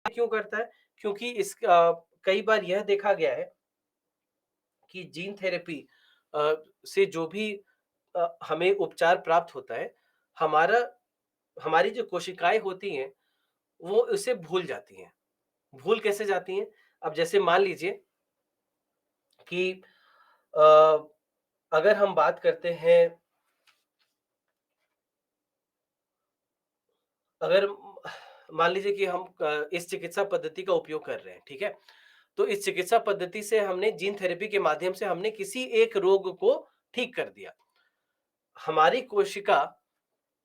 क्यों करता है? क्योंकि कई बार यह देखा गया है कि जीन थेरेपी से जो भी हमें उपचार प्राप्त होता है, हमारा हमारी जो कोशिकाएँ होती हैं, वो उसे भूल जाती हैं। भूल कैसे जाती हैं? अब जैसे मान लीजिए कि अ, अगर हम बात करते हैं, अगर मान लीजिए कि हम इस चिकित्सा पद्धति का उपयोग कर रहे हैं, ठीक है? तो इस चिकित्सा पद्धति से हमने जीन थेरेपी के माध्यम से हमने किसी एक रोग को ठीक कर दिया। हमारी कोशिका,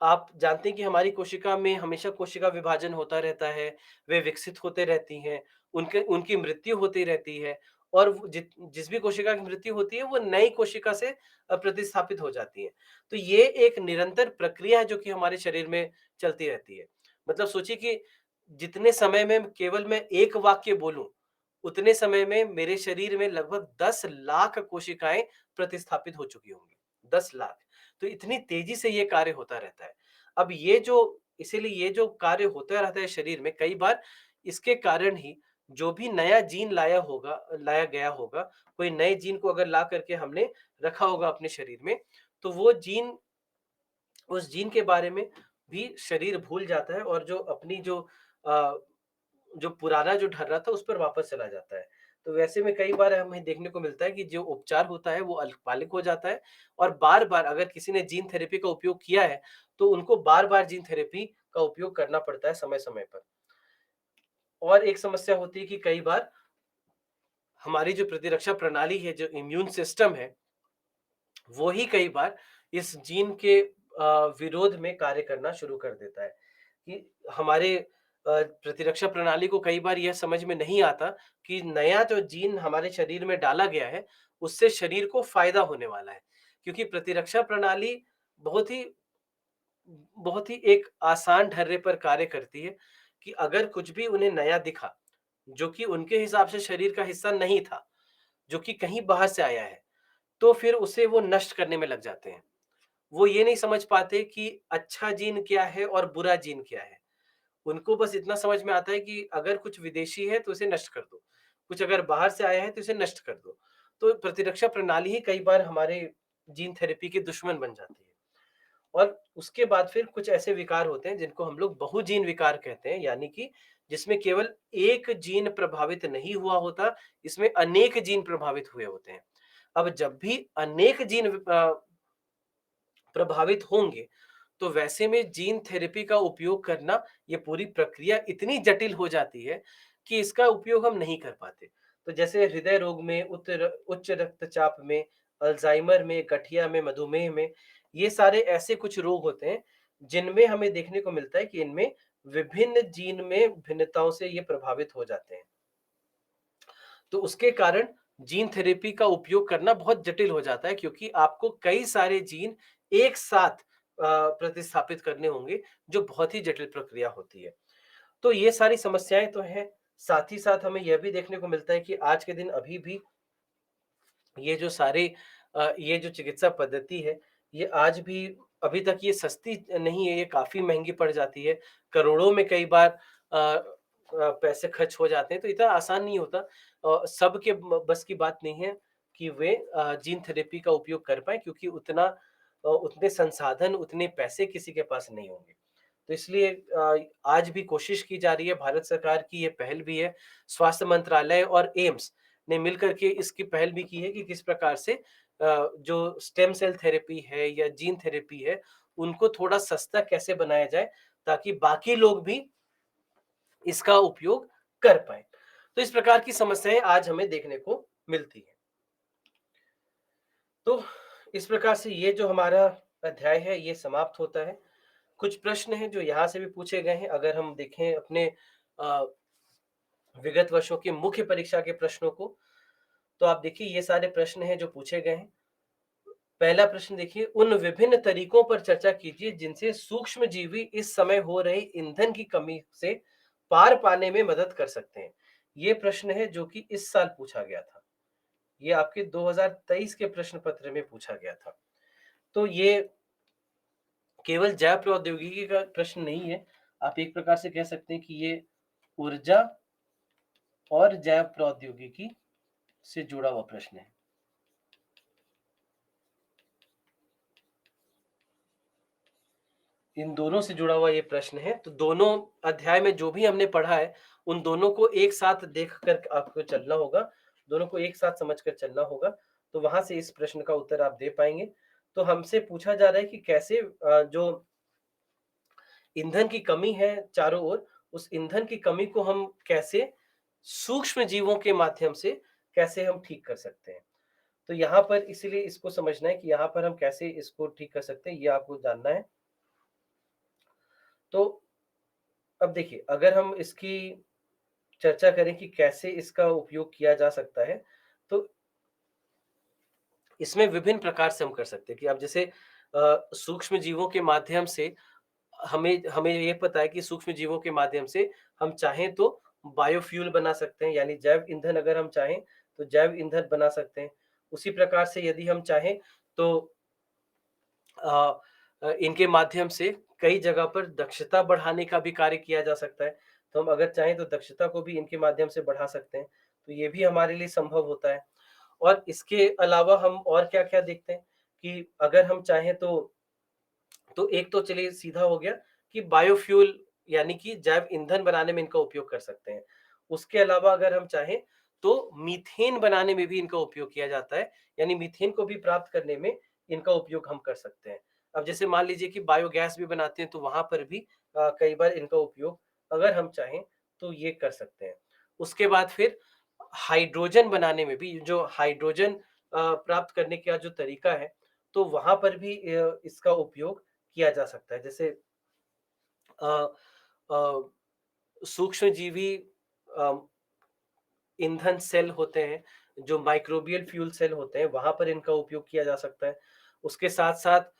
आप जानते हैं कि हमारी कोशिका में हमेशा कोशिका विभाजन होता रहता है, वे विकसित होते रहती हैं, उनके उनकी मृत्यु होती रहती है और वो जिस भी कोशिका की मृत्यु होती है, वो नई कोशिका से प्रतिस्थापित हो जाती है। तो ये एक निरंतर प्रक्रिया है जो कि हमारे शरीर में चलती रहती है। मतलब सोचिए कि जितने समय में केवल मैं एक वाक्य बोलूँ, उतने समय में मेरे शरीर में लगभग 10 लाख कोशिकाएँ प्रतिस्थापित हो चुकी होंगी, 10 लाख। तो इतनी तेजी से ये कार्य होता रहता है। अब ये जो इसीलिए ये जो कार्य होता रहता है शरीर में, कई बार इसके कारण ही जो भी नया जीन लाया गया होगा, कोई नए जीन को अगर ला करके हमने रखा होगा अपने शरीर में, तो वो जीन, उस जीन के बारे में भी शरीर भूल जाता है और जो अपनी अ, जो पुराना जो ढर्रा था उस पर वापस चला जाता है। तो वैसे में कई बार हमें देखने को मिलता है कि जो उपचार होता है वो अल्पकालिक हो जाता है और बार-बार अगर किसी ने जीन थेरेपी का उपयोग किया है, तो उनको बार-बार जीन थेरेपी का उपयोग करना पड़ता है समय-समय पर। और एक समस्या होती है कि कई बार हमारी जो प्रतिरक्षा प्रणाली है, जो इम्यून सिस्टम है, वो ही कई बार इस जीन के विरोध में कार्य करना शुरू कर देता है कि हमारे प्रतिरक्षा प्रणाली को कई बार यह समझ में नहीं आता कि नया जो जीन हमारे शरीर में डाला गया है, उससे शरीर को फ़ायदा होने वाला है। क्योंकि प्रतिरक्षा प्रणाली बहुत ही बहुत ही एक आसान ढर्रे पर कार्य करती है कि अगर कुछ भी उन्हें नया दिखा, जो कि उनके हिसाब से शरीर का हिस्सा नहीं था, जो कि कहीं बाहर से आया है, तो फिर उसे वो नष्ट करने में लग जाते हैं। वो ये नहीं समझ पाते कि अच्छा जीन क्या है और बुरा जीन क्या है। उनको बस इतना समझ में आता है कि अगर कुछ विदेशी है तो उसे नष्ट कर दो, कुछ अगर बाहर से आया है तो इसे नष्ट कर दो। तो प्रतिरक्षा प्रणाली ही कई बार हमारे जीन थेरेपी के दुश्मन बन जाती है। और उसके बाद फिर कुछ ऐसे विकार होते हैं जिनको हम लोग बहुजीन विकार कहते हैं, यानी कि जिसमें केवल एक जीन प्रभावित नहीं हुआ होता, इसमें अनेक जीन प्रभावित हुए होते हैं। अब जब भी अनेक जीन प्रभावित होंगे, तो वैसे में जीन थेरेपी का उपयोग करना, ये पूरी प्रक्रिया इतनी जटिल हो जाती है कि इसका उपयोग हम नहीं कर पाते। तो जैसे हृदय रोग में, उच्च रक्तचाप में, अल्ज़ाइमर में, गठिया में, मधुमेह में, ये सारे ऐसे कुछ रोग होते हैं, जिनमें हमें देखने को मिलता है कि इनमें विभिन्न जीन में भिन्नताओं से ये प्रभावित हो जाते हैं। तो उसके कारण जीन थेरेपी का उपयोग करना बहुत जटिल हो जाता है क्योंकि आपको कई सारे जीन एक साथ प्रतिस्थापित करने होंगे, जो बहुत ही जटिल प्रक्रिया होती है। तो ये सारी समस्याएँ तो हैं, साथ ही साथ हमें यह भी देखने को मिलता है कि आज के दिन अभी भी ये जो सारे ये जो चिकित्सा पद्धति है, ये आज भी अभी तक ये सस्ती नहीं है, ये काफ़ी महँगी पड़ जाती है। करोड़ों में कई बार पैसे खर्च हो जाते हैं, तो इतना आसान नहीं होता। सबके बस की बात नहीं है कि वे जीन थेरेपी का उपयोग कर पाएँ क्योंकि उतने संसाधन, उतने पैसे किसी के पास नहीं होंगे। तो इसलिए आज भी कोशिश की जा रही है, भारत सरकार की ये पहल भी है, स्वास्थ्य मंत्रालय और एम्स ने मिलकर के इसकी पहल भी की है कि किस प्रकार से जो स्टेम सेल थेरेपी है या जीन थेरेपी है, उनको थोड़ा सस्ता कैसे बनाया जाए, ताकि बाकी लोग भी इसका उपयोग कर पाएँ। तो इस प्रकार की समस्याएँ आज हमें देखने को मिलती हैं। तो इस प्रकार से ये जो हमारा अध्याय है, ये समाप्त होता है। कुछ प्रश्न हैं जो यहाँ से भी पूछे गए हैं, अगर हम देखें अपने अ, विगत वर्षों की मुख्य परीक्षा के प्रश्नों को, तो आप देखिए ये सारे प्रश्न हैं जो पूछे गए हैं। पहला प्रश्न देखिए, उन विभिन्न तरीकों पर चर्चा कीजिए जिनसे सूक्ष्मजीवी इस समय हो रही ईंधन की कमी से पार पाने में मदद कर सकते हैं। ये प्रश्न है जो कि इस साल पूछा गया था। ये आपके 2023 के प्रश्न पत्र में पूछा गया था। तो ये केवल जैव प्रौद्योगिकी का प्रश्न नहीं है। आप एक प्रकार से कह सकते हैं कि ये ऊर्जा और जैव प्रौद्योगिकी से जुड़ा हुआ प्रश्न है। इन दोनों से जुड़ा हुआ ये प्रश्न है, तो दोनों अध्याय में जो भी हमने पढ़ा है, उन दोनों को एक साथ देख कर आपको चलना होगा, दोनों को एक साथ समझ कर चलना होगा, तो वहां से इस प्रश्न का उत्तर आप दे पाएंगे। तो हमसे पूछा जा रहा है कि कैसे जो ईंधन की कमी है चारों ओर, उस ईंधन की कमी को हम कैसे सूक्ष्म जीवों के माध्यम से कैसे हम ठीक कर सकते हैं। तो यहाँ पर इसीलिए इसको समझना है कि यहाँ पर हम कैसे इसको ठीक कर सकते हैं, ये आपको जानना है। तो अब देखिए, अगर हम इसकी चर्चा करें कि कैसे इसका उपयोग किया जा सकता है, तो इसमें विभिन्न प्रकार से हम कर सकते हैं कि अब जैसे सूक्ष्म जीवों के माध्यम से हमें हमें ये पता है कि सूक्ष्म जीवों के माध्यम से हम चाहें तो बायोफ्यूल बना सकते हैं, यानी जैव ईंधन अगर हम चाहें तो जैव ईंधन बना सकते हैं। उसी प्रकार से यदि हम चाहें तो अ इनके माध्यम से कई जगह पर दक्षता बढ़ाने का भी कार्य किया जा सकता है। तो हम अगर चाहें तो दक्षता को भी इनके माध्यम से बढ़ा सकते हैं, तो ये भी हमारे लिए संभव होता है। और इसके अलावा हम और क्या-क्या देखते हैं कि अगर हम चाहें तो एक तो चलिए सीधा हो गया कि बायोफ्यूल यानी कि जैव ईंधन बनाने में इनका उपयोग कर सकते हैं। उसके अलावा अगर हम चाहें तो मीथेन बनाने में भी इनका उपयोग किया जाता है, यानी मीथेन को भी प्राप्त करने में इनका उपयोग हम कर सकते हैं। अब जैसे मान लीजिए कि बायोगैस भी बनाते हैं तो वहाँ पर भी कई बार इनका उपयोग अगर हम चाहें तो ये कर सकते हैं। उसके बाद फिर हाइड्रोजन बनाने में भी जो हाइड्रोजन प्राप्त करने का जो तरीका है, तो वहाँ पर भी इसका उपयोग किया जा सकता है। जैसे अ अ, सूक्ष्मजीवी अ, ईंधन सेल होते हैं, जो माइक्रोबियल फ्यूल सेल होते हैं, वहाँ पर इनका उपयोग किया जा सकता है। उसके साथ-साथ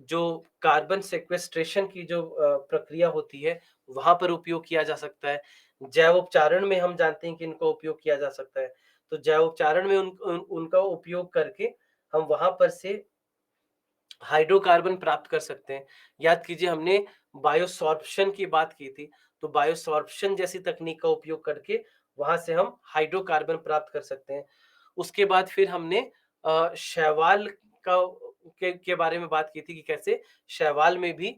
जो कार्बन सेक्वेस्ट्रेशन की जो प्रक्रिया होती है, वहाँ पर उपयोग किया जा सकता है। जैव उपचारण में हम जानते हैं कि इनका उपयोग किया जा सकता है। तो जैव उपचारण में उनका उपयोग करके हम वहाँ पर से हाइड्रोकार्बन प्राप्त कर सकते हैं। याद कीजिए हमने बायोसॉर्प्शन की बात की थी, तो बायोसॉर्प्शन जैसी तकनीक का उपयोग करके वहाँ से हम हाइड्रोकार्बन प्राप्त कर सकते हैं। उसके बाद फिर हमने शैवाल का के बारे में बात की थी कि कैसे शैवाल में भी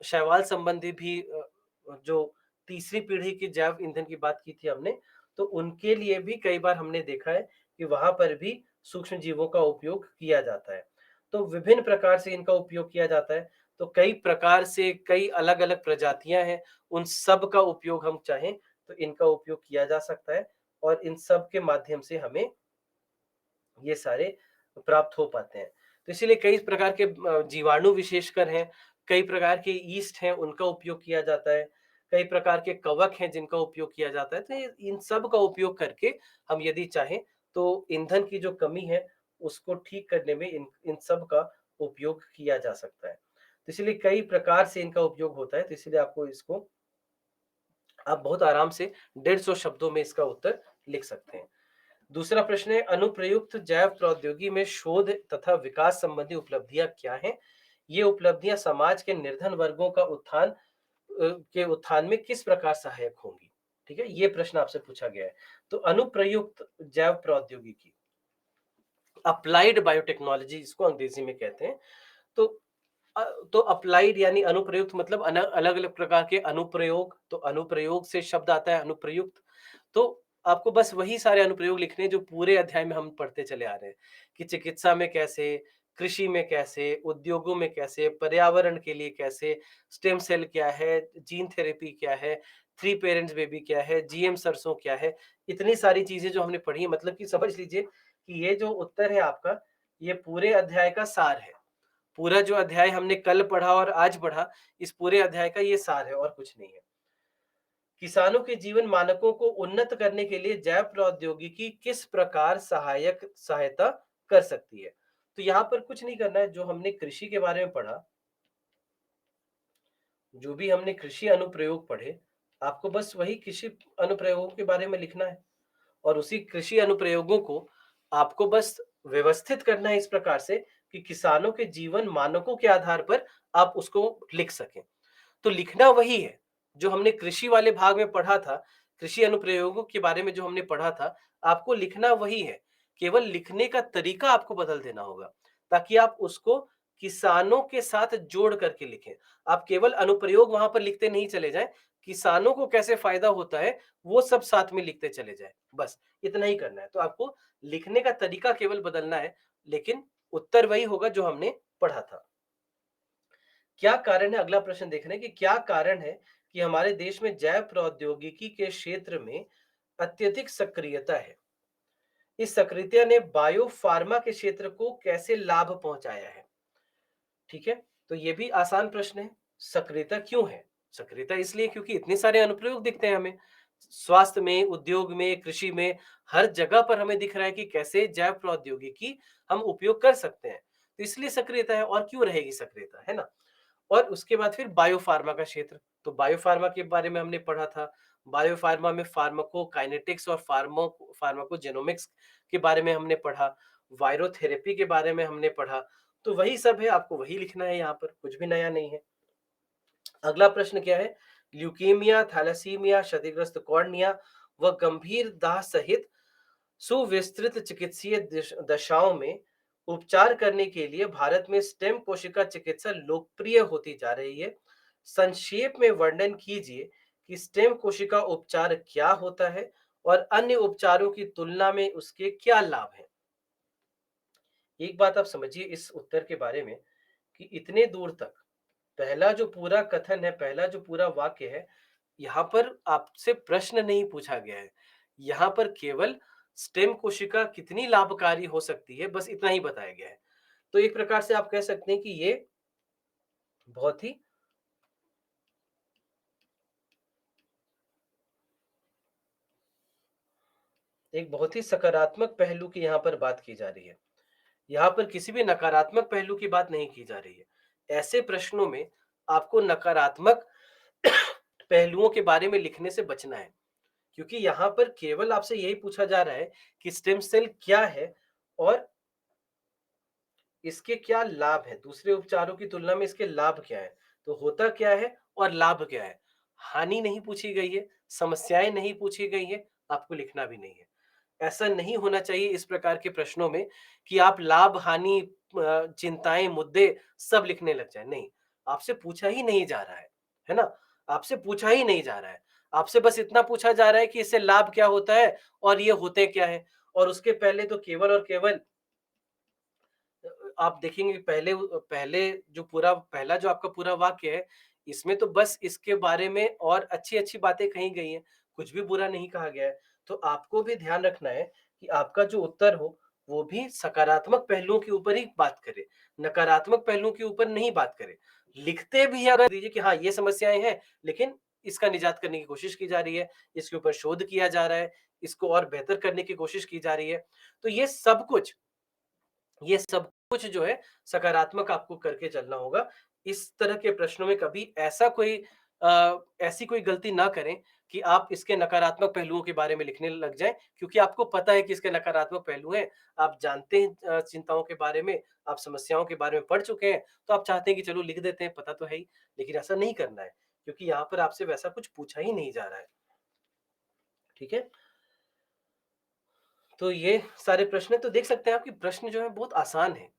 शैवाल संबंधी भी जो तीसरी पीढ़ी की जैव ईंधन की बात की थी हमने, तो उनके लिए भी कई बार हमने देखा है कि वहाँ पर भी सूक्ष्म जीवों का उपयोग किया जाता है। तो विभिन्न प्रकार से इनका उपयोग किया जाता है। तो कई प्रकार से कई अलग-अलग प्रजातियाँ हैं, उन सब का उपयोग हम चाहें तो इनका उपयोग किया जा सकता है और इन सब के माध्यम से हमें ये सारे प्राप्त हो पाते हैं। तो इसीलिए कई प्रकार के जीवाणु विशेषकर हैं, कई प्रकार के यीस्ट हैं, उनका उपयोग किया जाता है, कई प्रकार के कवक हैं जिनका उपयोग किया जाता है। तो ये इन सब का उपयोग करके हम यदि चाहें तो ईंधन की जो कमी है, उसको ठीक करने में इन इन सब का उपयोग किया जा सकता है। तो इसीलिए कई प्रकार से इनका उपयोग होता है, तो इसीलिए आपको इसको आप बहुत आराम से 150 शब्दों में इसका उत्तर लिख सकते हैं। दूसरा प्रश्न है, अनुप्रयुक्त जैव प्रौद्योगिकी में शोध तथा विकास संबंधी उपलब्धियां क्या हैं? ये उपलब्धियां समाज के निर्धन वर्गों का के उत्थान में किस प्रकार सहायक होंगी? ठीक है, ये प्रश्न आपसे पूछा गया है। तो अनुप्रयुक्त जैव प्रौद्योगिकी, अप्लाइड बायोटेक्नोलॉजी इसको अंग्रेजी में कहते हैं। तो अ, तो अप्लाइड यानी अनुप्रयुक्त मतलब अलग-अलग प्रकार के अनुप्रयोग, तो अनुप्रयोग से शब्द आता है अनुप्रयुक्त। तो आपको बस वही सारे अनुप्रयोग लिखने हैं जो पूरे अध्याय में हम पढ़ते चले आ रहे हैं कि चिकित्सा में कैसे, कृषि में कैसे, उद्योगों में कैसे, पर्यावरण के लिए कैसे, स्टेम सेल क्या है, जीन थेरेपी क्या है, थ्री पेरेंट्स बेबी क्या है, जीएम सरसों क्या है, इतनी सारी चीजें जो हमने पढ़ी है, मतलब कि समझ लीजिए कि ये जो उत्तर है आपका, ये पूरे अध्याय का सार है। पूरा जो अध्याय हमने कल पढ़ा और आज पढ़ा, इस पूरे अध्याय का ये सार है और कुछ नहीं है। किसानों के जीवन मानकों को उन्नत करने के लिए जैव प्रौद्योगिकी किस प्रकार सहायता कर सकती है? तो यहाँ पर कुछ नहीं करना है, जो हमने कृषि के बारे में पढ़ा, जो भी हमने कृषि अनुप्रयोग पढ़े, आपको बस वही कृषि अनुप्रयोगों के बारे में लिखना है और उसी कृषि अनुप्रयोगों को आपको बस व्यवस्थित करना है इस प्रकार से कि किसानों के जीवन मानकों के आधार पर आप उसको लिख सकें। तो लिखना वही है, जो हमने कृषि वाले भाग में पढ़ा था, कृषि अनुप्रयोगों के बारे में जो हमने पढ़ा था, आपको लिखना वही है। केवल लिखने का तरीका आपको बदल देना होगा, ताकि आप उसको किसानों के साथ जोड़ करके लिखें। आप केवल अनुप्रयोग वहां पर लिखते नहीं चले जाएं, किसानों को कैसे फायदा होता है वो सब साथ में लिखते चले जाएं। बस इतना ही करना है। तो आपको लिखने का तरीका केवल बदलना है, लेकिन उत्तर वही होगा जो हमने पढ़ा था। क्या कारण है, अगला प्रश्न देख रहे हैं कि क्या कारण है कि हमारे देश में जैव प्रौद्योगिकी के क्षेत्र में अत्यधिक सक्रियता है। इस सक्रियता ने बायो फार्मा के क्षेत्र को कैसे लाभ पहुंचाया है। ठीक है, तो ये भी आसान प्रश्न है। सक्रियता क्यों है? सक्रियता इसलिए क्योंकि इतने सारे अनुप्रयोग दिखते हैं हमें, स्वास्थ्य में, उद्योग में, कृषि में, हर जगह पर हमें दिख रहा है कि कैसे जैव प्रौद्योगिकी हम उपयोग कर सकते हैं। तो इसलिए सक्रियता है, और क्यों रहेगी सक्रियता, है ना। और उसके बाद फिर बायोफार्मा का क्षेत्र, तो बायोफार्मा के बारे में हमने पढ़ा था। बायोफार्मा में फार्माकोकाइनेटिक्स और फार्माकोजेनोमिक्स के बारे में हमने पढ़ा, वायरोथेरेपी के बारे में हमने पढ़ा। तो वही सब है, आपको वही लिखना है, यहाँ पर कुछ भी नया नहीं है। अगला प्रश्न क्या है, ल्यूकीमिया, थैलेसीमिया, क्षतिग्रस्त कॉर्निया व गंभीर दाह सहित सुविस्तृत चिकित्सीय दशाओं में उपचार करने के लिए भारत में स्टेम कोशिका चिकित्सा लोकप्रिय होती जा रही है। संक्षेप में वर्णन कीजिए कि स्टेम कोशिका उपचार क्या होता है और अन्य उपचारों की तुलना में उसके क्या लाभ हैं। एक बात आप समझिए इस उत्तर के बारे में कि इतने दूर तक पहला जो पूरा कथन है, पहला जो पूरा वाक्य है, यहाँ पर आपसे प्रश्न नहीं पूछा गया है। यहाँ पर केवल स्टेम कोशिका कितनी लाभकारी हो सकती है, बस इतना ही बताया गया है। तो एक प्रकार से आप कह सकते हैं कि ये बहुत ही एक बहुत ही सकारात्मक पहलू की यहाँ पर बात की जा रही है। यहाँ पर किसी भी नकारात्मक पहलू की बात नहीं की जा रही है। ऐसे प्रश्नों में आपको नकारात्मक पहलुओं के बारे में लिखने से बचना है, क्योंकि यहाँ पर केवल आपसे यही पूछा जा रहा है कि स्टेम सेल क्या है और इसके क्या लाभ हैं, दूसरे उपचारों की तुलना में इसके लाभ क्या है। तो होता क्या है और लाभ क्या है, हानि नहीं पूछी गई है, समस्याएं नहीं पूछी गई है, आपको लिखना भी नहीं है। ऐसा नहीं होना चाहिए इस प्रकार के प्रश्नों में कि आप लाभ, हानि, चिंताएं, मुद्दे सब लिखने लग जाए। नहीं, आपसे पूछा ही नहीं जा रहा है ना। आपसे पूछा ही नहीं जा रहा है। आपसे बस इतना पूछा जा रहा है कि इससे लाभ क्या होता है और ये होते क्या है। और उसके पहले तो केवल और केवल आप देखेंगे पहले पहले जो पूरा पहला जो आपका पूरा वाक्य है, इसमें तो बस इसके बारे में और अच्छी-अच्छी बातें कही गई हैं, कुछ भी बुरा नहीं कहा गया है। तो आपको भी ध्यान रखना है कि आपका जो उत्तर हो, वो भी सकारात्मक पहलुओं के ऊपर ही बात करे, नकारात्मक पहलुओं के ऊपर नहीं बात करे। लिखते भी अगर दीजिए कि हाँ, ये समस्याएँ हैं, लेकिन इसका निजात करने की कोशिश की जा रही है, इसके ऊपर शोध किया जा रहा है, इसको और बेहतर करने की कोशिश की जा रही है। तो ये सब कुछ जो है सकारात्मक आपको करके चलना होगा। इस तरह के प्रश्नों में कभी ऐसी कोई गलती ना करें कि आप इसके नकारात्मक पहलुओं के बारे में लिखने लग जाएँ, क्योंकि आपको पता है कि इसके नकारात्मक पहलू हैं। आप जानते हैं चिंताओं के बारे में, आप समस्याओं के बारे में पढ़ चुके हैं, तो आप चाहते हैं कि चलो लिख देते हैं, पता तो है ही। लेकिन ऐसा नहीं करना है, क्योंकि यहाँ पर आपसे वैसा कुछ पूछा ही नहीं जा रहा है। ठीक है? तो ये सारे प्रश्न हैं, तो देख सकते हैं आप कि प्रश्न जो है बहुत आसान है।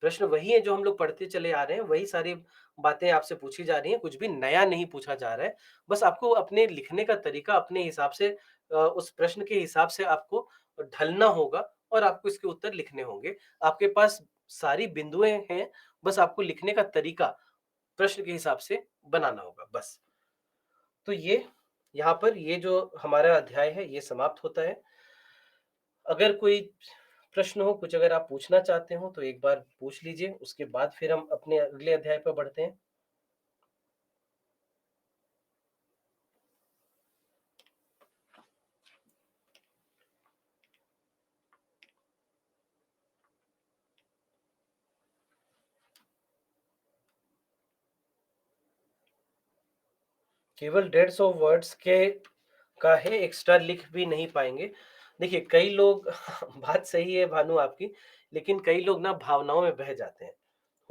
प्रश्न वही है जो हम लोग पढ़ते चले आ रहे हैं, वही सारी बातें आपसे पूछी जा रही हैं, कुछ भी नया नहीं पूछा जा रहा है। बस आपको अपने लिखने का तरीका अपने हिसाब से उस प्रश्न के हिसाब से आपको ढलना होगा और आपको इसके उत्तर लिखने होंगे। आपके पास सारी बिंदुएँ हैं, बस आपको लिखने का तरीका प्रश्न के हिसाब से बनाना होगा, बस। तो ये यहाँ पर ये जो हमारा अध्याय है, ये समाप्त होता है। अगर कोई प्रश्न हो, कुछ अगर आप पूछना चाहते हो तो एक बार पूछ लीजिए, उसके बाद फिर हम अपने अगले अध्याय पर बढ़ते हैं। केवल 150 वर्ड्स के का है, एक्स्ट्रा लिख भी नहीं पाएँगे। देखिए कई लोग बात सही है भानु आपकी, लेकिन कई लोग ना भावनाओं में बह जाते हैं।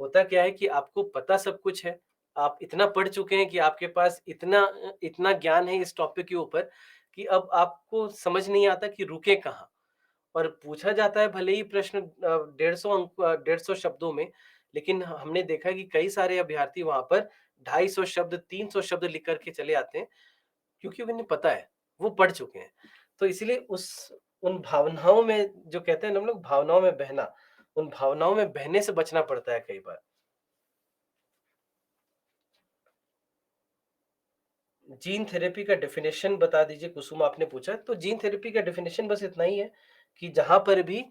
होता क्या है कि आपको पता सब कुछ है, आप इतना पढ़ चुके हैं कि आपके पास इतना ज्ञान है इस टॉपिक के ऊपर कि अब आपको समझ नहीं आता कि रुके कहाँ। और पूछा जाता है भले ही प्रश्न 150 शब्दों में, लेकिन हमने देखा है कि कई सारे अभ्यर्थी वहाँ पर 250 शब्द, 300 शब्द लिख कर के चले आते हैं, क्योंकि उन्हें पता है, वो पढ़ चुके हैं। तो इसीलिए उस उन भावनाओं में जो कहते हैं ना हम लोग भावनाओं में बहना, उन भावनाओं में बहने से बचना पड़ता है कई बार। जीन थेरेपी का डेफिनेशन बता दीजिए कुसुम आपने पूछा। तो जीन थेरेपी का डेफिनेशन बस इतना ही है कि जहाँ पर भी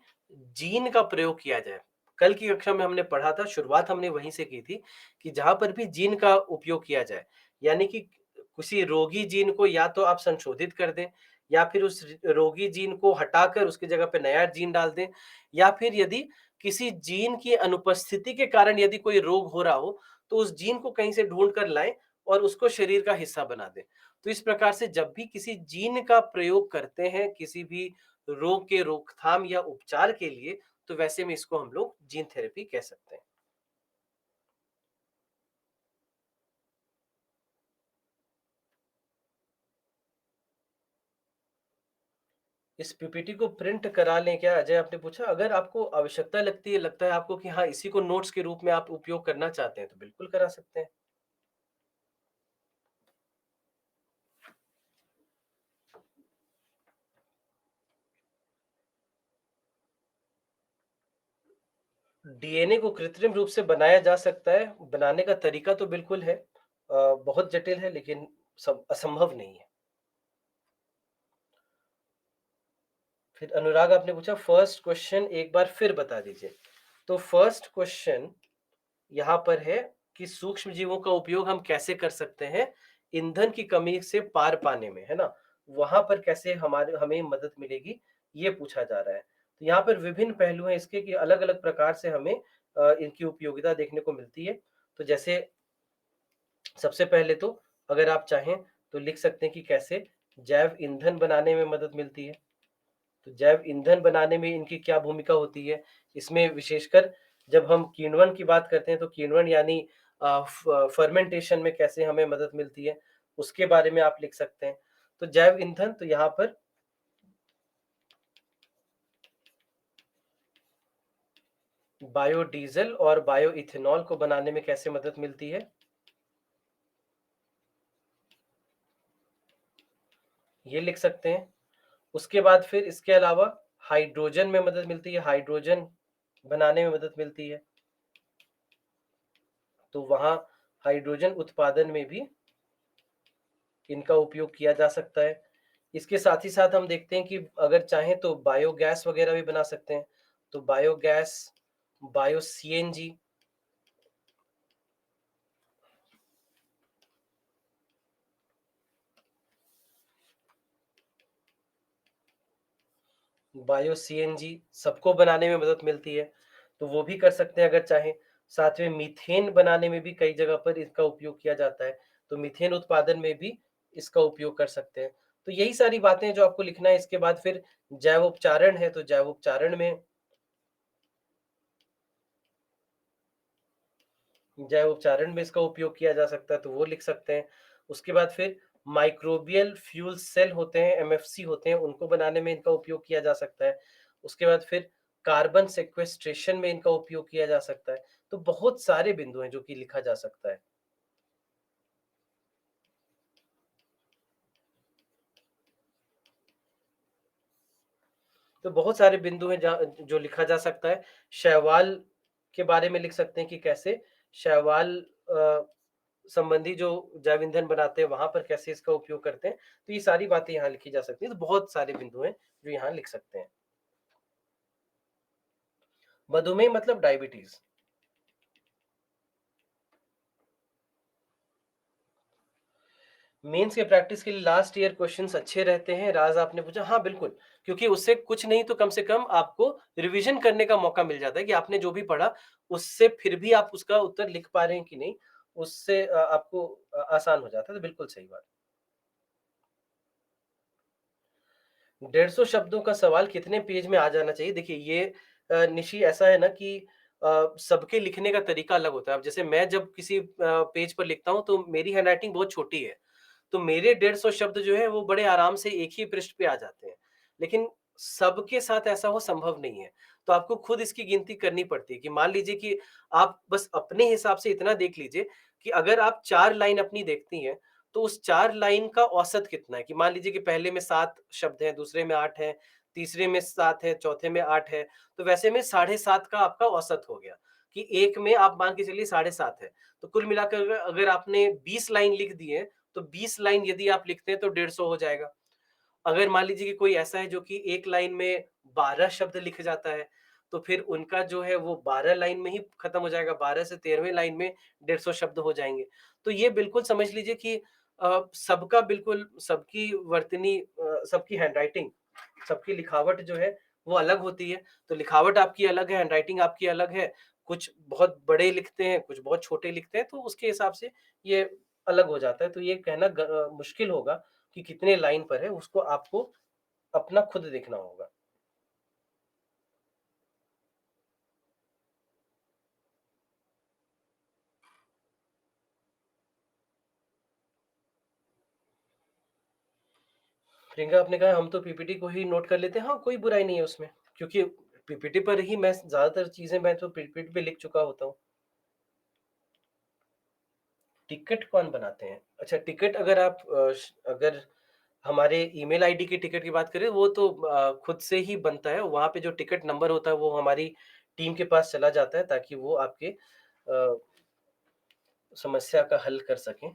जीन का प्रयोग किया जाए। कल की कक्षा में हमने पढ़ा था, शुरुआत हमने वहीं से की थी कि जहाँ पर भी जीन का उपयोग किया जाए, यानी कि किसी रोगी जीन को या तो आप संशोधित कर दें या फिर उस रोगी जीन को हटाकर उसकी जगह पे नया जीन डाल दें, या फिर यदि किसी जीन की अनुपस्थिति के कारण यदि कोई रोग हो रहा हो, तो उस जीन को कहीं से ढूँढ कर लाएँ और उसको शरीर का हिस्सा बना दें। तो इस प्रकार से जब भी किसी जीन का प्रयोग करते हैं किसी भी रोग के रोकथाम या उपचार के लिए, तो वैसे में इसको हम लोग जीन थेरेपी कह सकते हैं। इस पीपीटी को प्रिंट करा लें क्या, अजय आपने पूछा? अगर आपको आवश्यकता लगती है, लगता है आपको कि हाँ, इसी को नोट्स के रूप में आप उपयोग करना चाहते हैं, तो बिल्कुल करा सकते हैं। डीएनए को कृत्रिम रूप से बनाया जा सकता है, बनाने का तरीका तो बिल्कुल है। बहुत जटिल है लेकिन असंभव नहीं है। फिर अनुराग आपने पूछा फर्स्ट क्वेश्चन एक बार फिर बता दीजिए। तो फर्स्ट क्वेश्चन यहाँ पर है कि सूक्ष्म जीवों का उपयोग हम कैसे कर सकते हैं ईंधन की कमी से पार पाने में, है ना? वहां पर कैसे हमारे हमें मदद मिलेगी, ये पूछा जा रहा है। तो यहाँ पर विभिन्न पहलू हैं इसके कि अलग अलग प्रकार से हमें इनकी उपयोगिता देखने को मिलती है। तो जैसे सबसे पहले तो अगर आप चाहें तो लिख सकते हैं कि कैसे जैव ईंधन बनाने में मदद मिलती है। तो जैव ईंधन बनाने में इनकी क्या भूमिका होती है? इसमें विशेषकर जब हम किण्वन की बात करते हैं तो किण्वन यानी फर्मेंटेशन में कैसे हमें मदद मिलती है, उसके बारे में आप लिख सकते हैं। तो जैव ईंधन तो यहाँ पर बायोडीजल और बायो इथेनॉल को बनाने में कैसे मदद मिलती है, ये लिख सकते हैं। उसके बाद फिर इसके अलावा हाइड्रोजन में मदद मिलती है, हाइड्रोजन बनाने में मदद मिलती है। तो वहाँ हाइड्रोजन उत्पादन में भी इनका उपयोग किया जा सकता है। इसके साथ ही साथ हम देखते हैं कि अगर चाहें तो बायोगैस वगैरह भी बना सकते हैं। तो biogas, bio CNG, bio CNG सबको बनाने में मदद मिलती है, तो वो भी कर सकते हैं अगर चाहें। साथ में मीथेन बनाने में भी कई जगह पर इसका उपयोग किया जाता है, तो मीथेन उत्पादन में भी इसका उपयोग कर सकते हैं। तो यही सारी बातें जो आपको लिखना है। इसके बाद फिर जैवोपचारण है, तो जैव उपचारण में इसका उपयोग किया जा सकता है, तो वो लिख सकते हैं। उसके बाद फिर माइक्रोबियल फ्यूल सेल होते हैं, एमएफसी होते हैं, उनको बनाने में इनका उपयोग किया जा सकता है। उसके बाद फिर कार्बन सेक्वेस्ट्रेशन में इनका उपयोग किया जा सकता है। तो बहुत सारे बिंदु हैं जो कि लिखा जा सकता है। तो बहुत सारे बिंदु हैं जहाँ जो लिखा जा सकता है। शैवाल के बारे में लिख सकते हैं कि कैसे शैवाल संबंधी जो जैव ईंधन बनाते हैं वहां पर कैसे इसका उपयोग करते हैं। तो ये सारी बातें यहाँ लिखी जा सकती है। तो बहुत सारे बिंदु हैं जो यहाँ लिख सकते हैं। मधुमेह मतलब डायबिटीज। मेंस के प्रैक्टिस के लिए लास्ट ईयर क्वेश्चंस अच्छे रहते हैं, राज आपने पूछा। हाँ बिल्कुल, क्योंकि उससे कुछ नहीं तो कम से कम आपको रिवीजन करने का मौका मिल जाता है कि आपने जो भी पढ़ा उससे फिर भी आप उसका उत्तर लिख पा रहे हैं कि नहीं, उससे आपको आसान हो जाता है। तो बिल्कुल सही बात। 150 शब्दों का सवाल कितने पेज में आ जाना चाहिए? देखिए ये निशी ऐसा है ना कि सबके लिखने का तरीका अलग होता है। अब जैसे मैं जब किसी पेज पर लिखता हूँ, तो मेरी हैंडराइटिंग बहुत छोटी है। तो मेरे 150 शब्द जो है वो बड़े आराम से एक ही पृष्ठ पे आ जाते हैं। लेकिन सबके साथ ऐसा हो संभव नहीं है। तो आपको खुद इसकी गिनती करनी पड़ती है कि मान लीजिए कि आप बस अपने हिसाब से इतना देख लीजिए कि अगर आप 4 लाइन अपनी देखती हैं, तो उस 4 लाइन का औसत कितना है? कि मान लीजिए कि पहले में 7 शब्द हैं, दूसरे में 8 हैं, तीसरे में 7 है, चौथे में 8 है, तो वैसे में 7.5 का आपका औसत हो गया कि एक में आप मान के चलिए 7.5 है। तो कुल मिलाकर अगर अगर आपने 20 लाइन लिख दी है, तो 20 लाइन यदि आप लिखते हैं तो 150 हो जाएगा। अगर मान लीजिए कि कोई ऐसा है जो कि एक लाइन में 12 शब्द लिख जाता है, तो फिर उनका जो है वो 12 लाइन में ही खत्म हो जाएगा, 12 से 13वें लाइन में 150 शब्द हो जाएँगे। तो ये बिल्कुल समझ लीजिए कि सबका बिल्कुल सबकी वर्तनी सबकी हैंडराइटिंग, सबकी लिखावट जो है वो अलग होती है। तो लिखावट आपकी अलग है, हैंडराइटिंग आपकी अलग है। कुछ बहुत बड़े लिखते हैं, कुछ बहुत छोटे लिखते हैं, तो उसके हिसाब से ये अलग हो जाता है। तो ये कहना मुश्किल होगा कि कितने लाइन पर है, उसको आपको अपना खुद देखना होगा। प्रियंका, आपने कहा हम तो पीपीटी को ही नोट कर लेते हैं। हाँ, कोई बुराई नहीं है उसमें, क्योंकि पीपीटी पर ही मैं ज़्यादातर चीज़ें मैं तो पीपीटी पे लिख चुका होता हूँ। टिकट कौन बनाते हैं? अच्छा, टिकट अगर आप अगर हमारे ईमेल आईडी की टिकट की बात करें, वो तो खुद से ही बनता है। वहाँ पे जो टिकट नंबर होता है वो हमारी टीम के पास चला जाता है, ताकि वो आपके समस्या का हल कर सकें।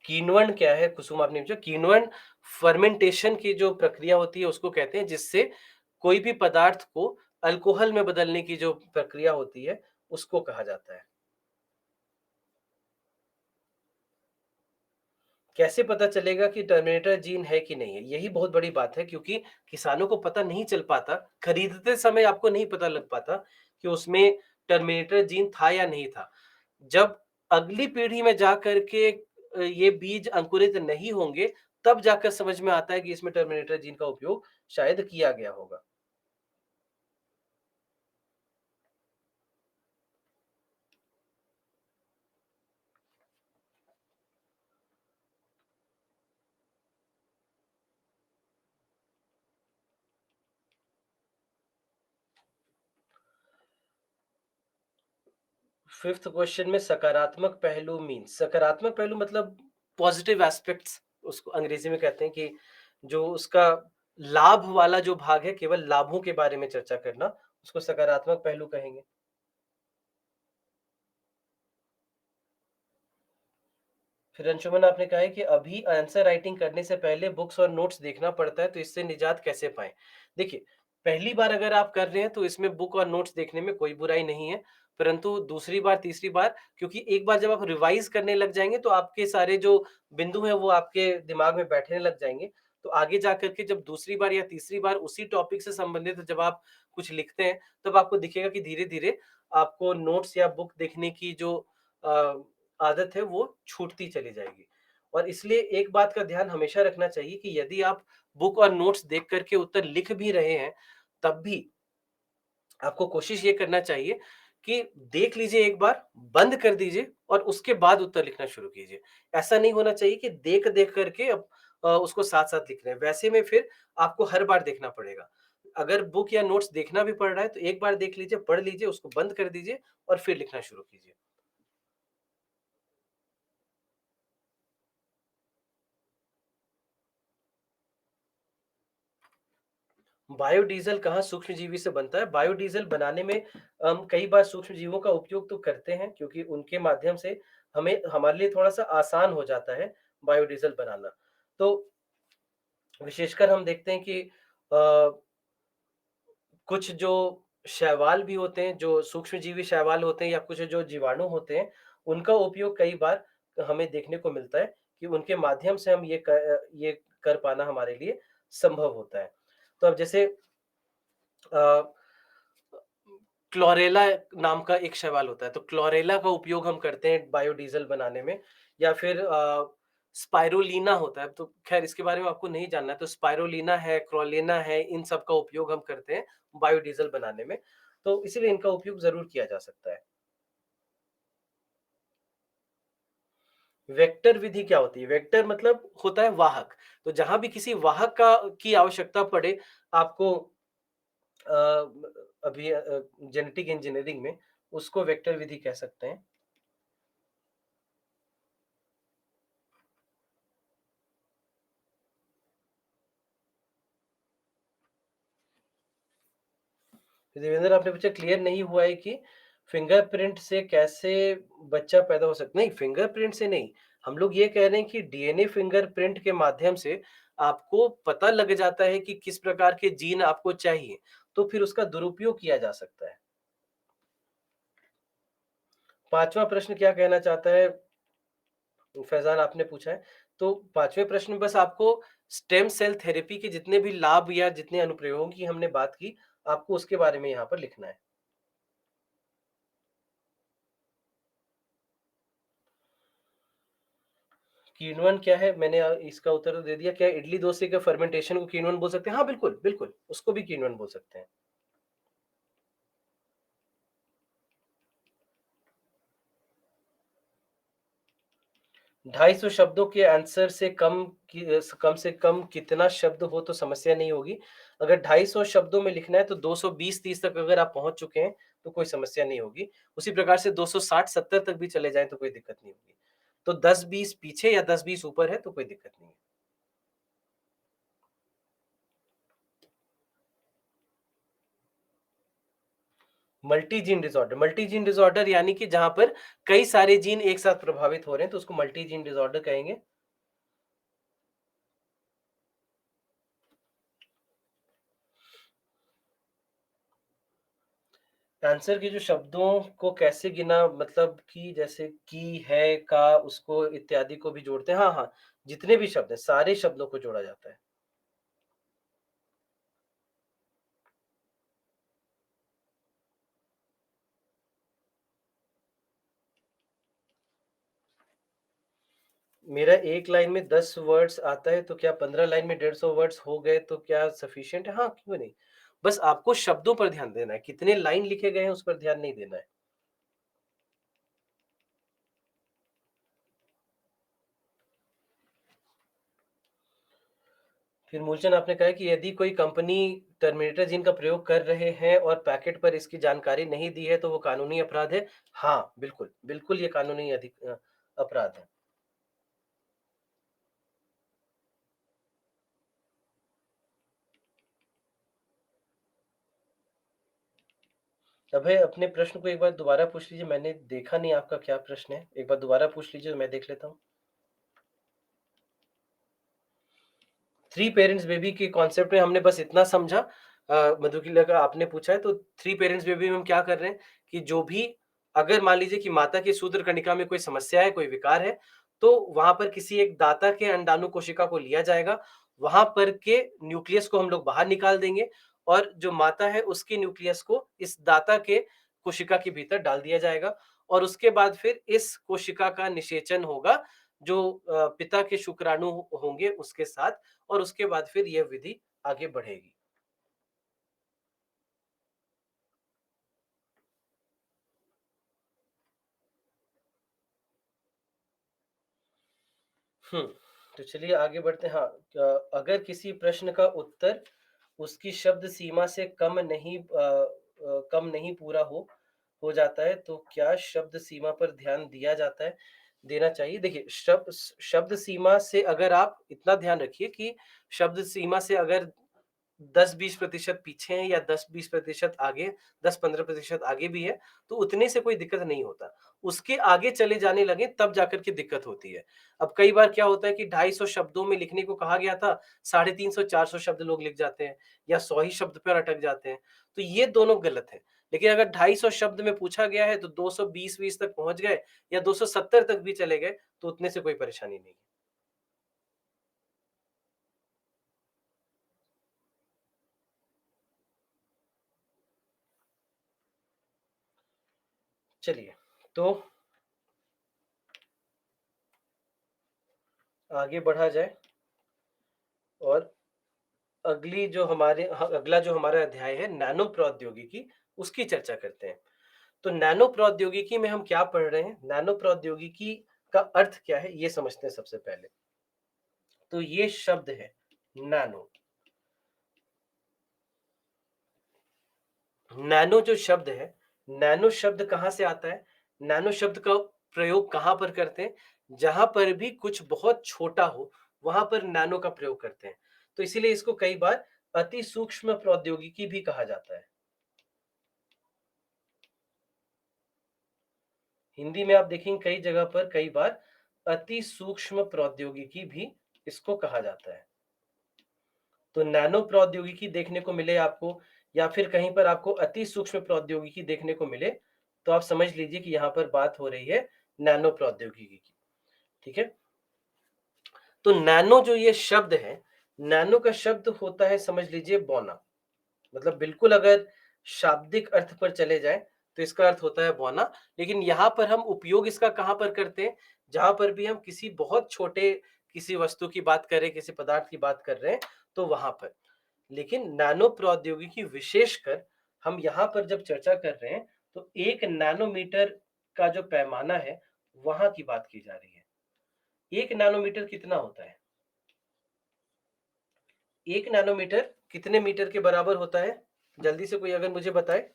किण्वन क्या है, कुसुम आपने पूछा? किण्वन फर्मेंटेशन की जो प्रक्रिया होती है उसको कहते हैं, जिससे कोई भी पदार्थ को अल्कोहल में बदलने की जो प्रक्रिया होती है, उसको कहा जाता है। कैसे पता चलेगा कि टर्मिनेटर जीन है कि नहीं है? यही बहुत बड़ी बात है, क्योंकि किसानों को पता नहीं चल पाता, खरीदते समय आपको नहीं पता लग पाता कि उसमें टर्मिनेटर जीन था या नहीं था। जब अगली पीढ़ी में जाकर के ये बीज अंकुरित नहीं होंगे, तब जाकर समझ में आता है कि इसमें टर्मिनेटर जीन का उपयोग शायद किया गया होगा। फिफ्थ क्वेश्चन में सकारात्मक पहलू मीन्स, सकारात्मक पहलू मतलब पॉजिटिव एस्पेक्ट्स, उसको अंग्रेजी में कहते हैं कि जो उसका लाभ वाला जो भाग है, केवल लाभों के बारे में चर्चा करना, उसको सकारात्मक पहलू कहेंगे। फिर अंशुमन, आपने कहा है कि अभी आंसर राइटिंग करने से पहले बुक्स और नोट्स देखना पड़ता है, तो इससे निजात कैसे पाएं? देखिए, पहली बार अगर आप कर रहे हैं तो इसमें बुक और नोट्स देखने में कोई बुराई नहीं है, परंतु दूसरी बार, तीसरी बार, क्योंकि एक बार जब आप रिवाइज करने लग जाएंगे तो आपके सारे जो बिंदु हैं वो आपके दिमाग में बैठने लग जाएंगे। तो आगे जा करके जब दूसरी बार या तीसरी बार उसी टॉपिक से संबंधित जब आप कुछ लिखते हैं, तब आपको दिखेगा कि धीरे धीरे आपको नोट्स या बुक देखने की जो आदत है वो छूटती चली जाएगी। और इसलिए एक बात का ध्यान हमेशा रखना चाहिए कि यदि आप बुक और नोट्स देख करके उत्तर लिख भी रहे हैं, तब भी आपको कोशिश ये करना चाहिए कि देख लीजिए एक बार, बंद कर दीजिए और उसके बाद उत्तर लिखना शुरू कीजिए। ऐसा नहीं होना चाहिए कि देख-देख करके उसको साथ-साथ लिख रहे हैं, वैसे में फिर आपको हर बार देखना पड़ेगा। अगर बुक या नोट्स देखना भी पड़ रहा है, तो एक बार देख लीजिए, पढ़ लीजिए, उसको बंद कर दीजिए और फिर लिखना शुरू कीजिए। बायोडीज़ल कहाँ सूक्ष्मजीवी से बनता है? बायोडीज़ल बनाने में हम कई बार सूक्ष्मजीवों का उपयोग तो करते हैं, क्योंकि उनके माध्यम से हमें हमारे लिए थोड़ा-सा आसान हो जाता है बायोडीज़ल बनाना। तो विशेषकर हम देखते हैं कि कुछ जो शैवाल भी होते हैं, जो सूक्ष्मजीवी शैवाल होते हैं या कुछ जो जीवाणु होते हैं, उनका उपयोग कई बार हमें देखने को मिलता है कि उनके माध्यम से हम ये कर पाना हमारे लिए संभव होता है। तो अब जैसे अ क्लोरेला नाम का एक शैवाल होता है, तो क्लोरेला का उपयोग हम करते हैं बायोडीज़ल बनाने में, या फिर स्पाइरुलिना होता है, तो ख़ैर इसके बारे में आपको नहीं जानना है, तो स्पाइरुलिना है, क्रोलिना है, इन सब का उपयोग हम करते हैं बायोडीज़ल बनाने में, तो इसीलिए इनका उपयोग ज़रूर किया जा सकता है। वेक्टर विधि क्या होती है? वेक्टर मतलब होता है वाहक, तो जहाँ भी किसी वाहक का की आवश्यकता पड़े आपको अ, अभी जेनेटिक इंजीनियरिंग में, उसको वेक्टर विधि कह सकते हैं। देवेंद्र आपने पूछा क्लियर नहीं हुआ है कि फिंगरप्रिंट से कैसे बच्चा पैदा हो सकता नहीं, फिंगरप्रिंट से नहीं, हम लोग ये कह रहे हैं कि डीएनए फिंगरप्रिंट के माध्यम से आपको पता लग जाता है कि किस प्रकार के जीन आपको चाहिए, तो फिर उसका दुरुपयोग किया जा सकता है। पांचवा प्रश्न क्या कहना चाहता है फैजान आपने पूछा है, तो पांचवें प्रश्न में बस आपको स्टेम सेल थेरेपी के जितने भी लाभ या जितने अनुप्रयोगों की हमने बात की, आपको उसके बारे में यहाँ पर लिखना है। कीनवन क्या है? मैंने इसका उत्तर तो दे दिया। क्या इडली डोसे के फर्मेंटेशन को कीनवन बोल सकते हैं? हाँ, बिल्कुल, बिल्कुल, उसको भी कीनवन बोल सकते हैं। 250 शब्दों के आंसर से कम से कम कितना शब्द हो तो समस्या नहीं होगी। अगर 250 शब्दों में लिखना है तो 220-30 तक अगर आप पहुँच चुके हैं, तो कोई समस्या नहीं होगी। उसी प्रकार से 260-70 तक भी चले जाएँ तो कोई दिक्कत नहीं होगी। तो 10-20 पीछे या 10-20 ऊपर है तो कोई दिक्कत नहीं है। मल्टी जीन डिसऑर्डर यानी कि जहाँ पर कई सारे जीन एक साथ प्रभावित हो रहे हैं तो उसको मल्टी जीन डिसऑर्डर कहेंगे। आंसर के जो शब्दों को कैसे गिना मतलब कि जैसे की, है, का, उसको इत्यादि को भी जोड़ते हैं। हाँ, हाँ, जितने भी शब्द हैं, सारे शब्दों को जोड़ा जाता है। मेरा एक लाइन में 10 वर्ड्स आता है, तो क्या 15 लाइन में 150 वर्ड्स हो गए तो क्या सफिशिएंट है? हाँ, क्यों नहीं? बस आपको शब्दों पर ध्यान देना है, कितने लाइन लिखे गए हैं उस पर ध्यान नहीं देना है। फिर मूलचंद आपने कहा कि यदि कोई कंपनी टर्मिनेटर जीन का प्रयोग कर रहे हैं और पैकेट पर इसकी जानकारी नहीं दी है तो वो कानूनी अपराध है? हाँ, बिल्कुल, बिल्कुल ये कानूनी अपराध है। अभय अपने प्रश्न को एक बार दोबारा पूछ लीजिए, मैंने देखा नहीं आपका क्या प्रश्न है। एक बार दोबारा पूछ लीजिए तो मैं देख लेता हूँ। थ्री पेरेंट्स बेबी के कॉन्सेप्ट में हमने बस इतना समझा मधुकिला का आपने पूछा है तो थ्री पेरेंट्स बेबी में हम क्या कर रहे हैं कि जो भी अगर मान लीजिए कि माता की सूत्र कणिका में कोई समस्या है, कोई विकार है, तो वहां पर किसी एक दाता के अंडाणु कोशिका को लिया जाएगा, वहां पर के न्यूक्लियस को हम लोग बाहर निकाल देंगे और जो माता है उसके न्यूक्लियस को इस दाता के कोशिका के भीतर डाल दिया जाएगा और उसके बाद फिर इस कोशिका का निषेचन होगा जो पिता के शुक्राणु होंगे उसके साथ और उसके बाद फिर यह विधि आगे बढ़ेगी। हुँ, तो चलिए आगे बढ़ते हैं। हाँ, अगर किसी प्रश्न का उत्तर उसकी शब्द सीमा से कम नहीं पूरा हो जाता है, तो क्या शब्द सीमा पर ध्यान दिया जाता है देना चाहिए? देखिए, शब्द सीमा से अगर आप इतना ध्यान रखिए कि शब्द सीमा से अगर 10-20% पीछे हैं या 10-20% आगे, 10-15% आगे भी है, तो उतने से कोई दिक्कत नहीं होता। उसके आगे चले जाने लगे तब जाकर के दिक्कत होती है। अब कई बार क्या होता है कि 250 शब्दों में लिखने को कहा गया था, 350-400 शब्द लोग लिख जाते हैं या 100 ही शब्द पर अटक जाते हैं। तो ये दोनों गलत है। लेकिन अगर 250 शब्द में पूछा गया है तो 220-20 तक पहुँच गए या 270 तक भी चले गए, तो उतने से कोई परेशानी नहीं है। चलिए, तो आगे बढ़ा जाए और अगला जो हमारा अध्याय है नैनो प्रौद्योगिकी, उसकी चर्चा करते हैं। तो नैनो प्रौद्योगिकी में हम क्या पढ़ रहे हैं? नैनो प्रौद्योगिकी का अर्थ क्या है? ये समझते हैं सबसे पहले। तो ये शब्द है नैनो। नैनो जो शब्द है, नैनो शब्द कहाँ से आता है? नैनो शब्द का प्रयोग कहाँ पर करते हैं? जहाँ पर भी कुछ बहुत छोटा हो, वहाँ पर नैनो का प्रयोग करते हैं। तो इसीलिए इसको कई बार अति सूक्ष्म प्रौद्योगिकी भी कहा जाता है। हिंदी में आप देखेंगे कई जगह पर कई बार अति सूक्ष्म प्रौद्योगिकी भी इसको कहा जाता है। तो नैनो प्रौद्योगिकी देखने को मिले आपको या फिर कहीं पर आपको अति सूक्ष्म प्रौद्योगिकी देखने को मिले, तो आप समझ लीजिए कि यहाँ पर बात हो रही है नैनो प्रौद्योगिकी की। ठीक है? तो नैनो जो ये शब्द है, नैनो का शब्द होता है समझ लीजिए बौना। मतलब बिल्कुल अगर शाब्दिक अर्थ पर चले जाएँ, तो इसका अर्थ होता है बौना। लेकिन यहाँ पर हम उपयोग इसका कहाँ पर करते हैं? जहाँ पर भी हम किसी बहुत छोटे किसी वस्तु की बात करें, किसी पदार्थ की बात कर रहे हैं, तो वहाँ पर। लेकिन नैनो प्रौद्योगिकी विशेषकर हम यहाँ पर जब चर्चा कर रहे हैं, तो 1 नैनोमीटर का जो पैमाना है, वहाँ की बात की जा रही है। 1 नैनोमीटर कितना होता है? 1 नैनोमीटर कितने मीटर के बराबर होता है? जल्दी से कोई अगर मुझे बताए।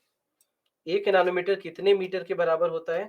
1 नैनोमीटर कितने मीटर के बराबर होता है?